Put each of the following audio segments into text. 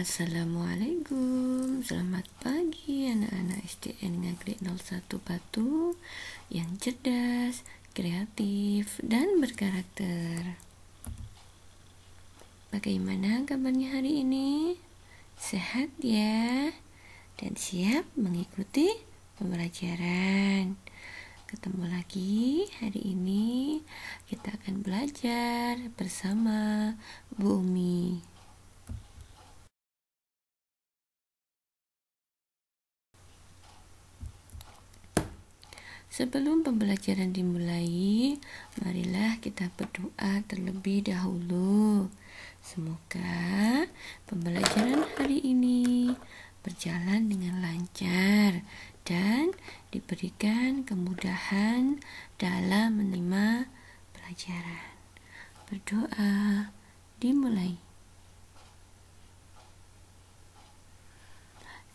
Assalamualaikum, selamat pagi anak-anak SDN Negeri 01 Batu yang cerdas, kreatif, dan berkarakter. Bagaimana kabarnya hari ini? Sehat ya? Dan siap mengikuti pembelajaran. Ketemu lagi hari ini, kita akan belajar bersama Bu Umi. Sebelum pembelajaran dimulai, marilah kita berdoa terlebih dahulu. Semoga pembelajaran hari ini berjalan dengan lancar dan diberikan kemudahan dalam menerima pelajaran. Berdoa dimulai.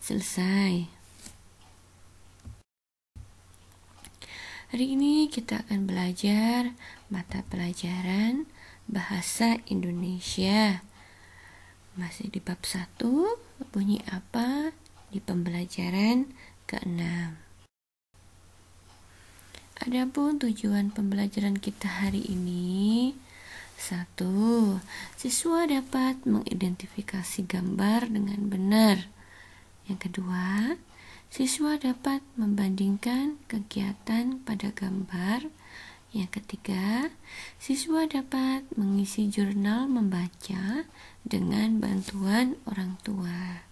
Selesai. Hari ini kita akan belajar mata pelajaran Bahasa Indonesia. Masih di bab 1, bunyi apa di pembelajaran ke-6. Adapun tujuan pembelajaran kita hari ini, 1. Siswa dapat mengidentifikasi gambar dengan benar. Yang kedua, siswa dapat membandingkan kegiatan pada gambar. Yang ketiga, siswa dapat mengisi jurnal membaca dengan bantuan orang tua.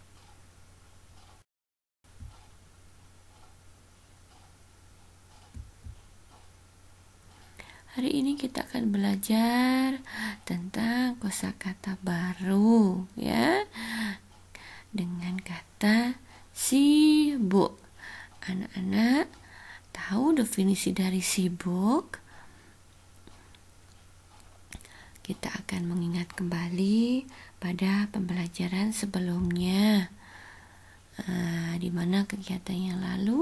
Hari ini kita akan belajar tentang kosakata baru ya. Dengan kata sibuk. Anak-anak tahu definisi dari sibuk? Kita akan mengingat kembali pada pembelajaran sebelumnya, di mana kegiatan yang lalu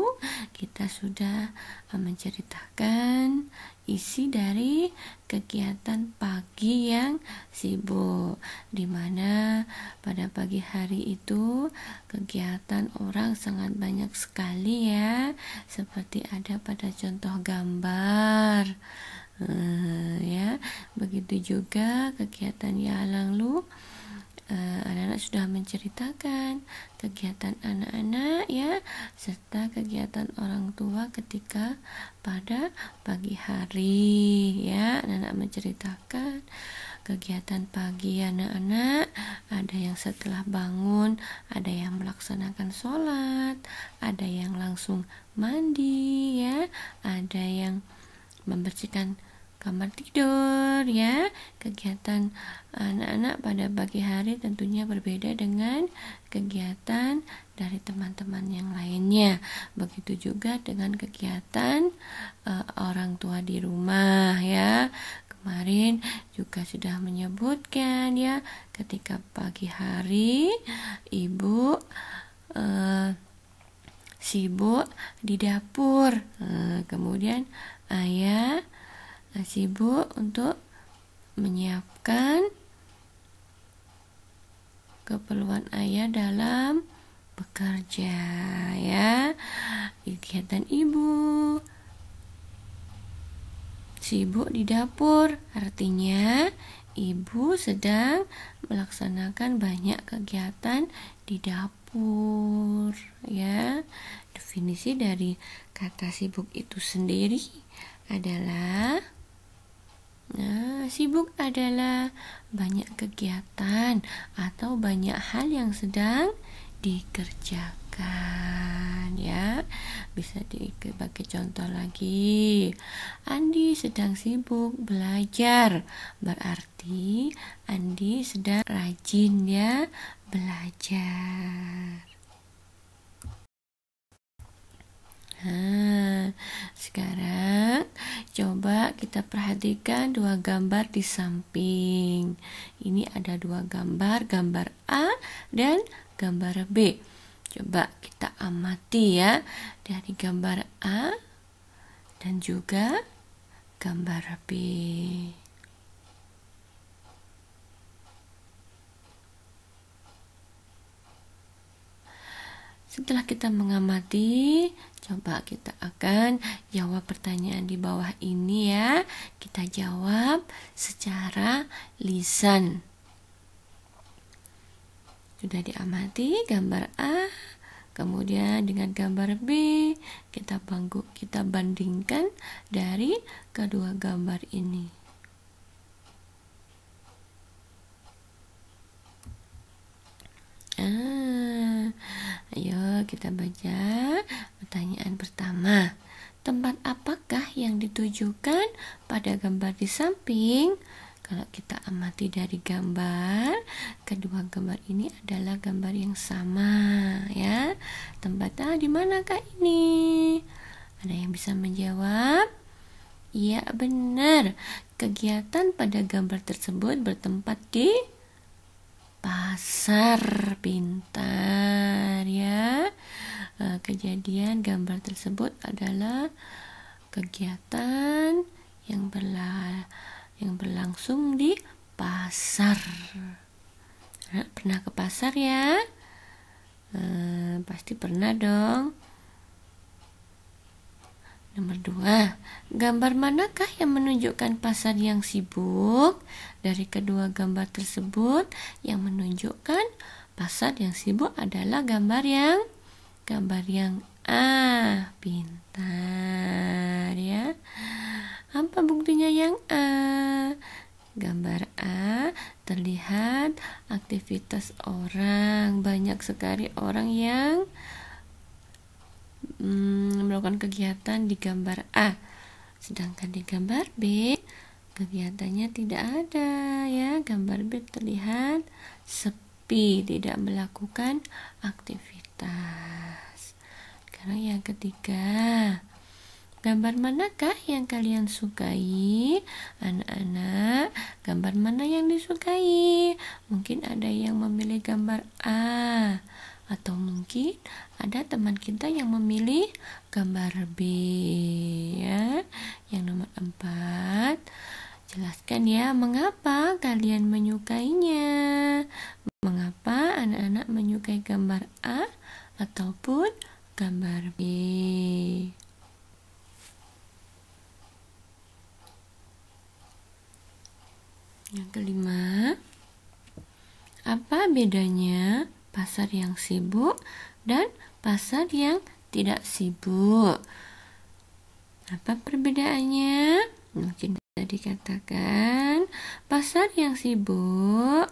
kita sudah menceritakan isi dari kegiatan pagi yang sibuk, di mana pada pagi hari itu kegiatan orang sangat banyak sekali ya, seperti ada pada contoh gambar. Ya, begitu juga kegiatan yang lalu anak-anak sudah menceritakan kegiatan anak-anak ya, serta kegiatan orang tua ketika pada pagi hari ya. Anak-anak menceritakan kegiatan pagi anak-anak, ada yang setelah bangun, ada yang melaksanakan sholat, ada yang langsung mandi ya, ada yang membersihkan kamar tidur ya. Kegiatan anak-anak pada pagi hari tentunya berbeda dengan kegiatan dari teman-teman yang lainnya. Begitu juga dengan kegiatan orang tua di rumah ya. Kemarin juga sudah menyebutkan ya, ketika pagi hari ibu sibuk di dapur, kemudian ayah sibuk untuk menyiapkan keperluan ayah dalam bekerja ya. Kegiatan ibu sibuk di dapur, artinya ibu sedang melaksanakan banyak kegiatan di dapur ya. Definisi dari kata sibuk itu sendiri adalah, sibuk adalah banyak kegiatan atau banyak hal yang sedang dikerjakan ya. Bisa dipakai contoh lagi. Andi sedang sibuk belajar, berarti Andi sedang rajin ya belajar. Sekarang coba kita perhatikan dua gambar di samping. Ini ada dua gambar, gambar A dan gambar B. Coba kita amati ya, dari gambar A dan juga gambar B. Setelah kita mengamati, coba kita akan jawab pertanyaan di bawah ini ya. Kita jawab secara lisan. Sudah diamati gambar A, kemudian dengan gambar B, kita bandingkan dari kedua gambar ini. Ayo kita baca pertanyaan pertama. Tempat apakah yang ditujukan pada gambar di samping? Kalau kita amati dari gambar, kedua gambar ini adalah gambar yang sama ya. Tempat di manakah ini? Ada yang bisa menjawab? Iya, benar. Kegiatan pada gambar tersebut bertempat di pasar. Pintar ya. Kejadian gambar tersebut adalah kegiatan yang berlangsung di pasar. Pernah ke pasar ya? Pasti pernah dong. Nomor 2, gambar manakah yang menunjukkan pasar yang sibuk? Dari kedua gambar tersebut, yang menunjukkan pasar yang sibuk adalah gambar yang A. Pintar ya. Apa buktinya yang A? Gambar A terlihat aktivitas orang. Banyak sekali orang yang melakukan kegiatan di gambar A. Sedangkan di gambar B kegiatannya tidak ada ya. Gambar B terlihat sepi, tidak melakukan aktivitas. Sekarang yang ketiga, gambar manakah yang kalian sukai? Anak-anak, gambar mana yang disukai? Mungkin ada yang memilih gambar A, atau mungkin ada teman kita yang memilih gambar B ya. Yang nomor 4, jelaskan ya mengapa kalian menyukainya. Mengapa anak-anak menyukai gambar A ataupun gambar B? Yang kelima, apa bedanya pasar yang sibuk dan pasar yang tidak sibuk? Apa perbedaannya? Mungkin bisa dikatakan pasar yang sibuk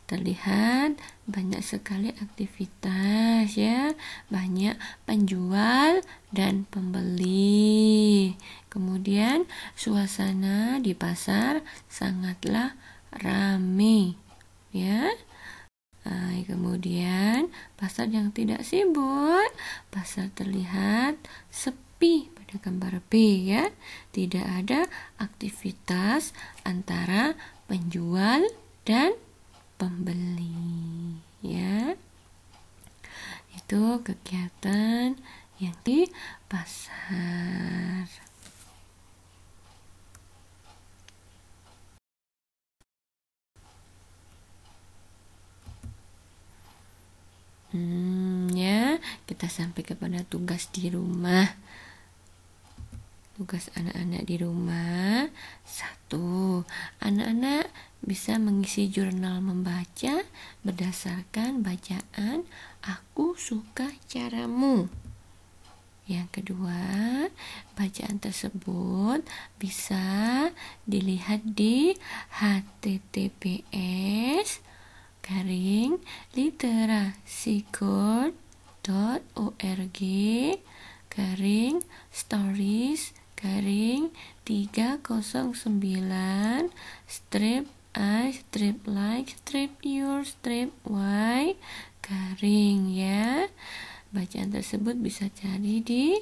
terlihat banyak sekali aktivitas ya, banyak penjual dan pembeli. Kemudian suasana di pasar sangatlah ramai ya. Kemudian pasar yang tidak sibuk, pasar terlihat sepi pada gambar B ya. Tidak ada aktivitas antara penjual dan pembeli ya. Itu kegiatan yang di pasar. Ya, kita sampai kepada tugas di rumah. Tugas anak-anak di rumah. 1, anak-anak bisa mengisi jurnal membaca berdasarkan bacaan "Aku suka caramu". Yang kedua, bacaan tersebut bisa dilihat di https://stories.org/stories-I-like-y. Ya. Bacaan tersebut bisa cari di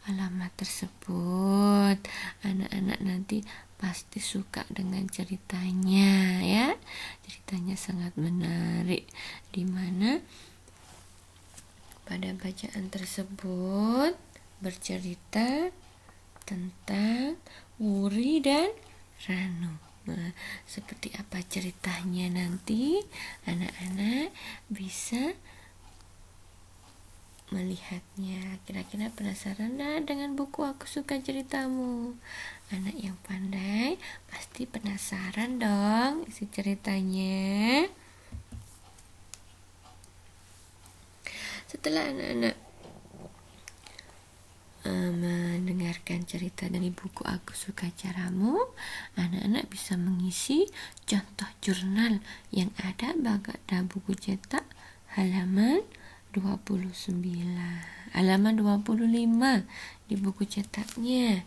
alamat tersebut. Anak-anak nanti pasti suka dengan ceritanya ya. Ceritanya sangat menarik, di mana pada bacaan tersebut bercerita tentang Wuri dan Ranu. Nah, seperti apa ceritanya nanti anak-anak bisa melihatnya. Kira-kira penasaran nggak dengan buku Aku Suka Ceritamu? Anak yang pandai pasti penasaran dong isi ceritanya. Setelah anak-anak mendengarkan cerita dari buku Aku Suka Caramu, anak-anak bisa mengisi contoh jurnal yang ada pada buku cetak halaman 29, halaman 25 di buku cetaknya.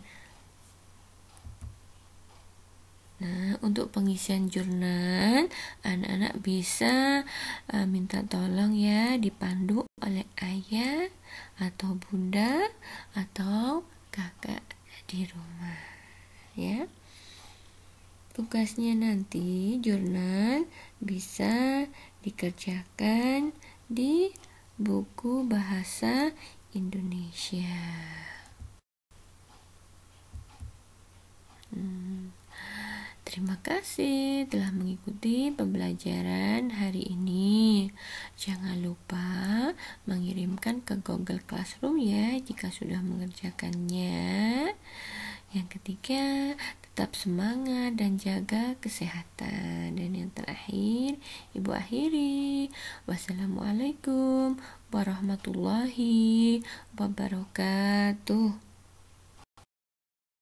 Nah, untuk pengisian jurnal, anak-anak bisa minta tolong ya, dipandu oleh ayah atau bunda atau kakak di rumah ya. Tugasnya nanti jurnal bisa dikerjakan di buku bahasa Indonesia. Terima kasih telah mengikuti pembelajaran hari ini. Jangan lupa mengirimkan ke Google Classroom ya jika sudah mengerjakannya. Yang ketiga, tetap semangat dan jaga kesehatan. Dan yang terakhir, Ibu akhiri. Wassalamualaikum warahmatullahi wabarakatuh.